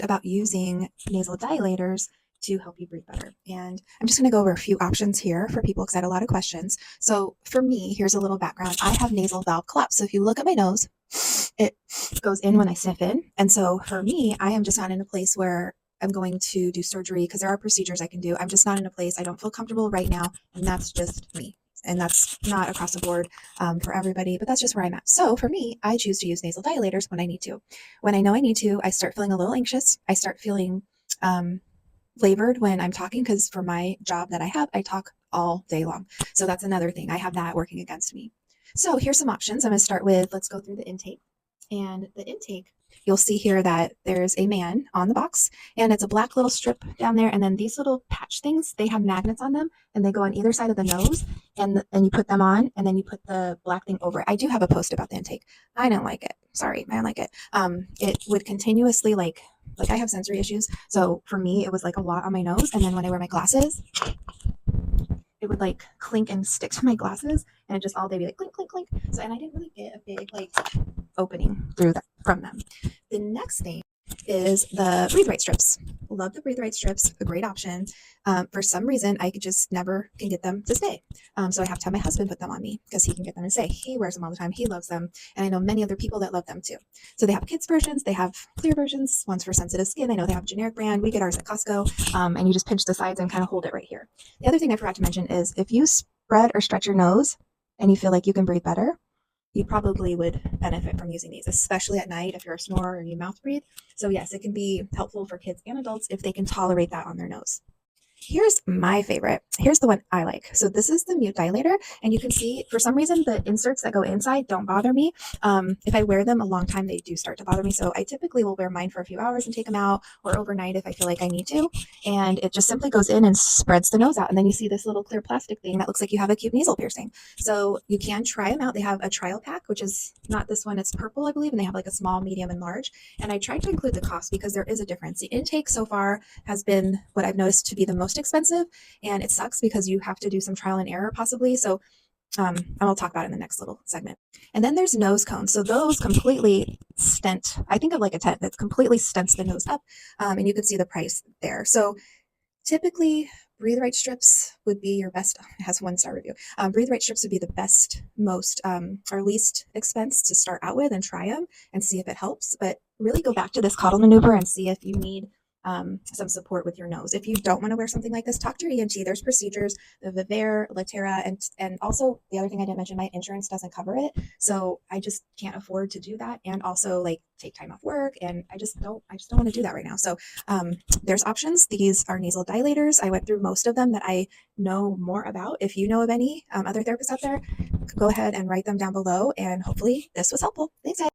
about using nasal dilators to help you breathe better. And I'm just going to go over a few options here for people because I had a lot of questions. So for me, here's a little background. I have nasal valve collapse. So if you look at my nose, it goes in when I sniff in. And so for me, I am just not in a place where I'm going to do surgery because there are procedures I can do. I'm just not in a place I don't feel comfortable right now. And that's just me. And that's not across the board for everybody, but that's just where I'm at. So for me, I choose to use nasal dilators when I need to. When I know I need to, I start feeling a little anxious. I start feeling labored when I'm talking because for my job that I have, I talk all day long. So that's another thing. I have that working against me. So here's some options. I'm going to start with, let's go through the intake. And the intake, you'll see here that there's a man on the box and it's a black little strip down there. And then these little patch things, they have magnets on them and they go on either side of the nose and you put them on and then you put the black thing over it. I do have a post about the intake. I don't like it. Sorry, I don't like it. It would continuously like I have sensory issues. So for me, it was like a lot on my nose. And then when I wear my glasses, it would like clink and stick to my glasses and it just all day be like clink, clink, clink. So, and I didn't really get a big like opening through that from them. The next thing is the Breathe Right strips. Love the Breathe Right strips, a great option. For some reason, I could just never can get them to stay. So I have to have my husband put them on me because he can get them to stay. He wears them all the time. He loves them. And I know many other people that love them too. So they have kids versions. They have clear versions. One's for sensitive skin. I know they have generic brand. We get ours at Costco. And you just pinch the sides and kind of hold it right here. The other thing I forgot to mention is if you spread or stretch your nose and you feel like you can breathe better, you probably would benefit from using these, especially at night if you're a snorer or you mouth breathe. So yes, it can be helpful for kids and adults if they can tolerate that on their nose. Here's my favorite. Here's the one I like. So this is the mute dilator, and you can see for some reason the inserts that go inside don't bother me. If I wear them a long time, they do start to bother me. So I typically will wear mine for a few hours and take them out, or overnight if I feel like I need to. And it just simply goes in and spreads the nose out. And then you see this little clear plastic thing that looks like you have a cute nasal piercing. So you can try them out. They have a trial pack, which is not this one. It's purple, I believe, and they have like a small, medium, and large. And I tried to include the cost because there is a difference. The intake so far has been what I've noticed to be the most expensive, and it sucks because you have to do some trial and error possibly. So I will talk about it in the next little segment. And then there's nose cones. So those completely stent. I think of like a tent that completely stents the nose up, and you can see the price there. So typically, Breathe Right strips would be your best. It has 1-star review. Breathe Right strips would be the best, most or least expense to start out with and try them and see if it helps. But really go back to this coddle maneuver and see if you need some support with your nose. If you don't want to wear something like this, talk to your ENT. There's procedures, the Vivere, Latera, and also the other thing I didn't mention, my insurance doesn't cover it, so I just can't afford to do that, and also like take time off work, and I just don't want to do that right now. So there's options. These are nasal dilators. I went through most of them that I know more about. If you know of any other therapists out there, go ahead and write them down below, and hopefully this was helpful. Thanks, guys.